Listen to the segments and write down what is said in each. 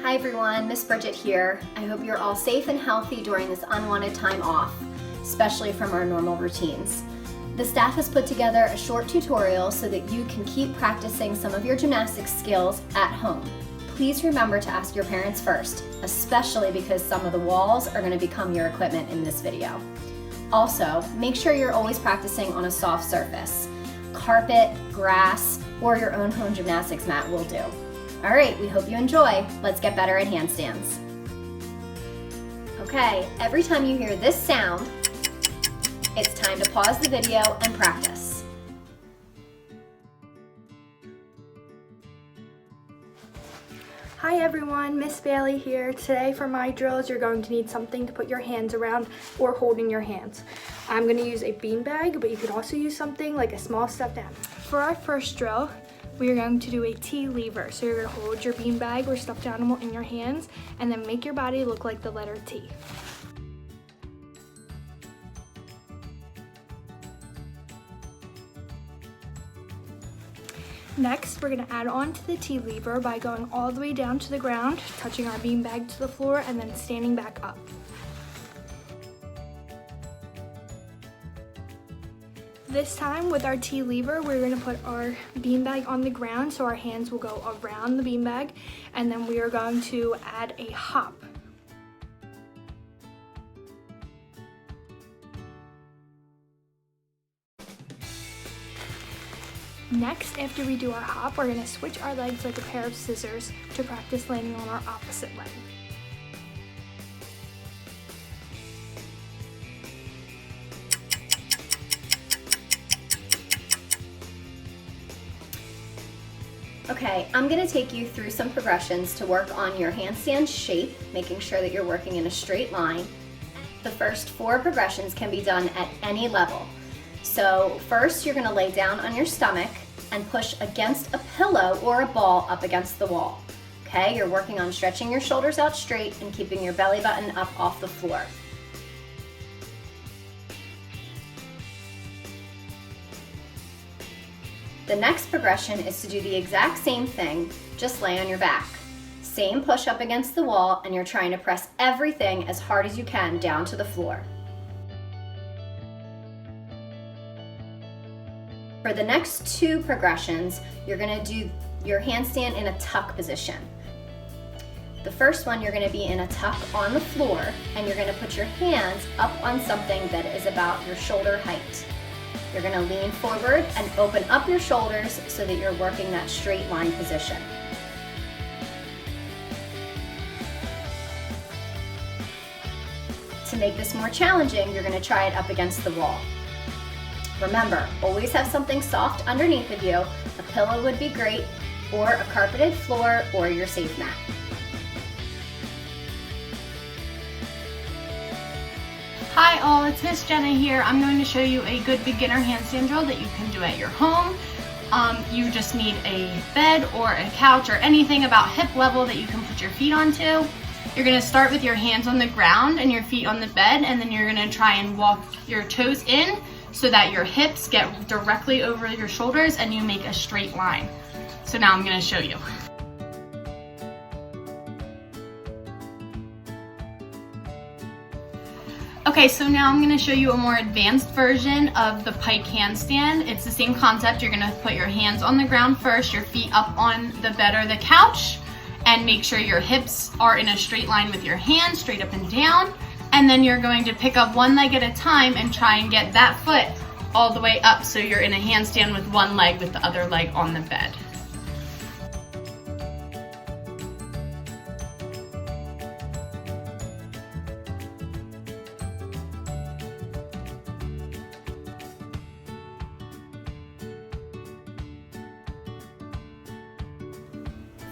Hi everyone, Miss Bridget here. I hope you're all safe and healthy during this unwanted time off, especially from our normal routines. The staff has put together a short tutorial so that you can keep practicing some of your gymnastics skills at home. Please remember to ask your parents first, especially because some of the walls are going to become your equipment in this video. Also, make sure you're always practicing on a soft surface. Carpet, grass, or your own home gymnastics mat will do. All right, we hope you enjoy. Let's get better at handstands. Okay, every time you hear this sound, it's time to pause the video and practice. Hi everyone, Miss Bailey here. Today for my drills, you're going to need something to put your hands around or hold in your hands. I'm going to use a beanbag, but you could also use something like a small stuffed animal. For our first drill, we are going to do a T lever. So you're going to hold your beanbag or stuffed animal in your hands and then make your body look like the letter T. Next, we're going to add on to the T lever by going all the way down to the ground, touching our beanbag to the floor, and then standing back up. This time with our T lever, we're going to put our beanbag on the ground so our hands will go around the beanbag, and then we are going to add a hop. Next, after we do our hop, we're going to switch our legs like a pair of scissors to practice landing on our opposite leg. Okay, I'm going to take you through some progressions to work on your handstand shape, making sure that you're working in a straight line. The first 4 progressions can be done at any level. So first, you're going to lay down on your stomach and push against a pillow or a ball up against the wall. Okay, you're working on stretching your shoulders out straight and keeping your belly button up off the floor. The next progression is to do the exact same thing, just lay on your back. Same push up against the wall, and you're trying to press everything as hard as you can down to the floor. For the next 2 progressions, you're going to do your handstand in a tuck position. The first one, you're going to be in a tuck on the floor, and you're going to put your hands up on something that is about your shoulder height. You're going to lean forward and open up your shoulders so that you're working that straight line position. To make this more challenging, you're going to try it up against the wall. Remember, always have something soft underneath of you. A pillow would be great, or a carpeted floor, or your safe mat. Hi all, it's Miss Jenna here. I'm going to show you a good beginner handstand drill that you can do at your home. You just need a bed or a couch or anything about hip level that you can put your feet onto. You're going to start with your hands on the ground and your feet on the bed, and then you're going to try and walk your toes in so that your hips get directly over your shoulders and you make a straight line. So now I'm going to show you. Okay, so now I'm going to show you a more advanced version of the Pike Handstand. It's the same concept. You're going to put your hands on the ground first, your feet up on the bed or the couch, and make sure your hips are in a straight line with your hands, straight up and down. And then you're going to pick up one leg at a time and try and get that foot all the way up so you're in a handstand with one leg with the other leg on the bed.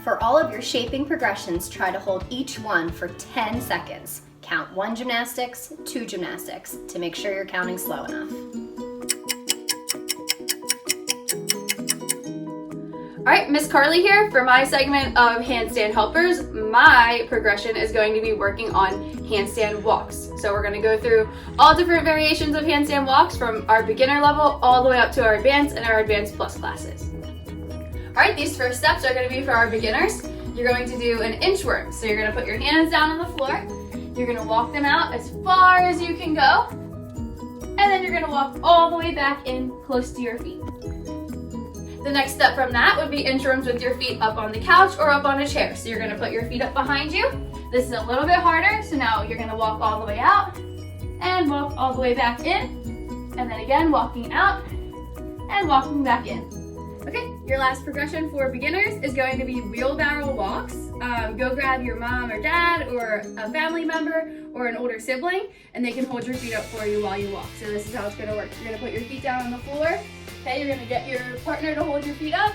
For all of your shaping progressions, try to hold each one for 10 seconds. Count 1 gymnastics, 2 gymnastics, to make sure you're counting slow enough. All right, Miss Carly here for my segment of Handstand Helpers. My progression is going to be working on handstand walks. So we're gonna go through all different variations of handstand walks from our beginner level all the way up to our advanced and our advanced plus classes. All right, these first steps are gonna be for our beginners. you're going to do an inchworm. So you're gonna put your hands down on the floor, you're gonna walk them out as far as you can go, and then you're gonna walk all the way back in close to your feet. The next step from that would be inchworms with your feet up on the couch or up on a chair. So you're gonna put your feet up behind you. This is a little bit harder, so now you're gonna walk all the way out and walk all the way back in, and then again walking out and walking back in. Okay, your last progression for beginners is going to be wheelbarrow walks. Go grab your mom or dad or a family member or an older sibling, and they can hold your feet up for you while you walk. So this is how it's gonna work. You're gonna put your feet down on the floor. Okay, you're gonna get your partner to hold your feet up,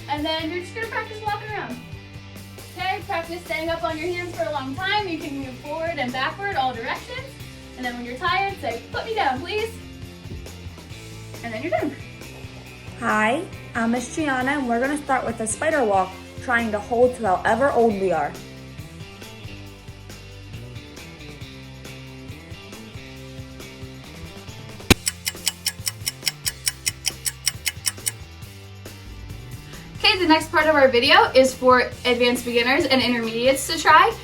and then you're just gonna practice walking around. Okay, practice staying up on your hands for a long time. You can move forward and backward, all directions. And then when you're tired, say, put me down, please. And then you're done. Hi, I'm Miss Gianna, and we're going to start with a spider walk, trying to hold to however old we are. Okay, the next part of our video is for advanced beginners and intermediates to try.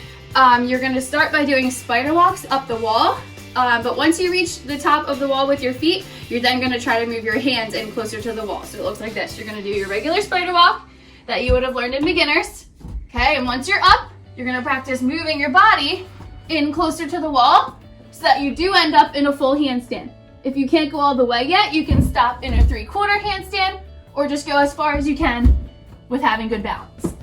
You're going to start by doing spider walks up the wall. But once you reach the top of the wall with your feet, you're then going to try to move your hands in closer to the wall. So it looks like this. You're going to do your regular spider walk that you would have learned in beginners. Okay, and once you're up, you're going to practice moving your body in closer to the wall so that you do end up in a full handstand. If you can't go all the way yet, you can stop in a 3/4 handstand or just go as far as you can with having good balance.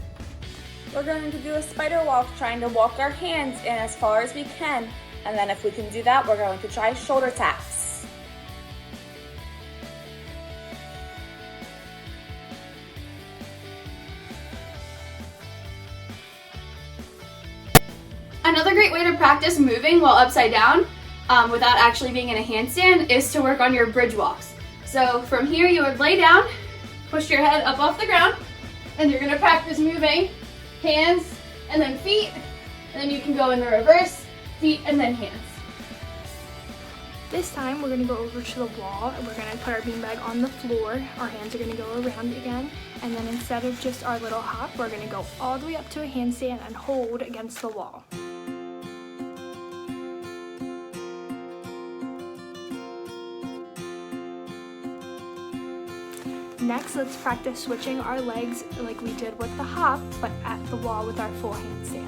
We're going to do a spider walk, trying to walk our hands in as far as we can. And then if we can do that, we're going to try shoulder taps. Another great way to practice moving while upside down without actually being in a handstand is to work on your bridge walks. So from here you would lay down, push your head up off the ground, and you're going to practice moving hands and then feet, and then you can go in the reverse, feet and then hands. This time we're going to go over to the wall and we're going to put our beanbag on the floor. Our hands are going to go around again, and then instead of just our little hop, we're going to go all the way up to a handstand and hold against the wall. Next, let's practice switching our legs like we did with the hop, but at the wall with our full handstand.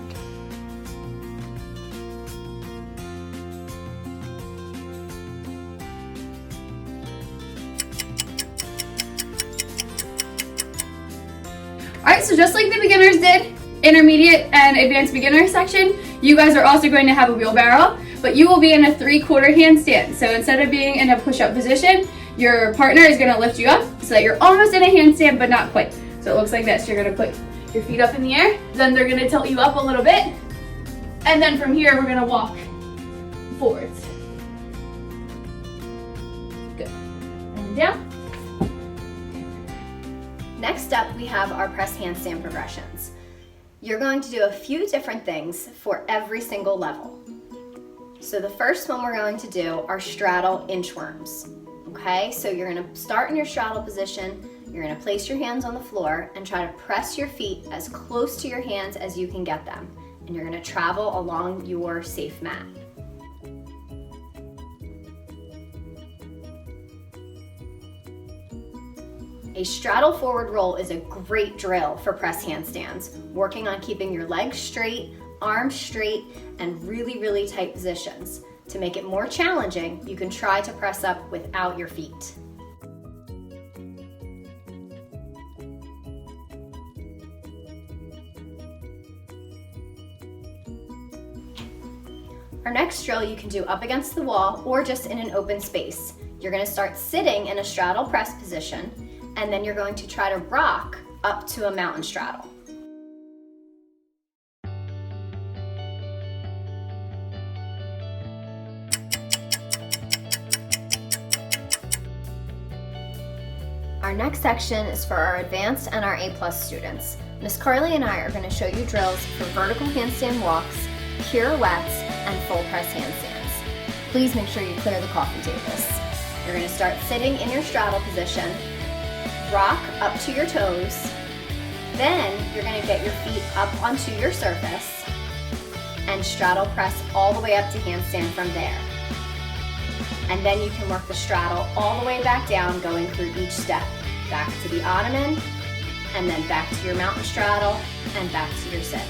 Alright, so just like the beginners did, intermediate and advanced beginner section, you guys are also going to have a wheelbarrow, but you will be in a 3/4 handstand. So instead of being in a push-up position, your partner is going to lift you up so that you're almost in a handstand, but not quite. So it looks like this. You're going to put your feet up in the air, then they're going to tilt you up a little bit, and then from here we're going to walk forwards. Good. And down. Next up, we have our press handstand progressions. You're going to do a few different things for every single level. So the first one we're going to do are straddle inchworms. Okay, so you're going to start in your straddle position, you're going to place your hands on the floor and try to press your feet as close to your hands as you can get them. And you're going to travel along your safe mat. A straddle forward roll is a great drill for press handstands, working on keeping your legs straight, arms straight, and really tight positions. To make it more challenging, you can try to press up without your feet. Our next drill you can do up against the wall or just in an open space. You're going to start sitting in a straddle press position, and then you're going to try to rock up to a mountain straddle. Our next section is for our advanced and our A+ students. Miss Carly and I are going to show you drills for vertical handstand walks, pirouettes, and full press handstands. Please make sure you clear the coffee tables. You're going to start sitting in your straddle position, rock up to your toes, Then you're gonna get your feet up onto your surface and straddle press all the way up to handstand from there. And then you can work the straddle all the way back down, going through each step. Back to the ottoman, and then back to your mountain straddle, and back to your sit.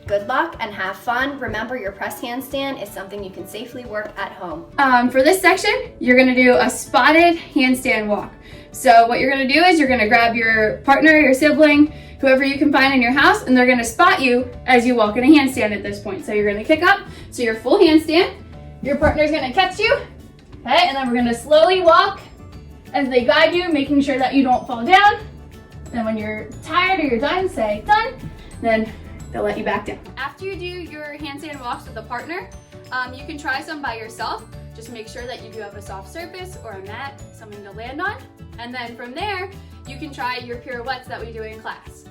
Good luck and have fun. Remember, your press handstand is something you can safely work at home. For this section, you're gonna do a spotted handstand walk. So what you're gonna do is you're gonna grab your partner, your sibling, whoever you can find in your house, and they're gonna spot you as you walk in a handstand at this point. So you're gonna kick up, so you're full handstand. Your partner's gonna catch you, okay? And then we're gonna slowly walk as they guide you, making sure that you don't fall down. And when you're tired or you're done, say done, then they'll let you back down. After you do your handstand walks with a partner, you can try some by yourself. Just make sure that you do have a soft surface or a mat, something to land on. And then from there, you can try your pirouettes that we do in class.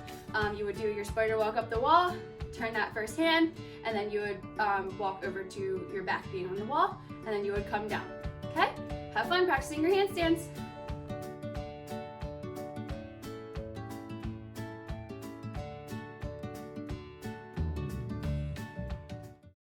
You would do your spider walk up the wall, turn that first hand, and then you would walk over to your back being on the wall, and then you would come down, okay? Have fun practicing your handstands.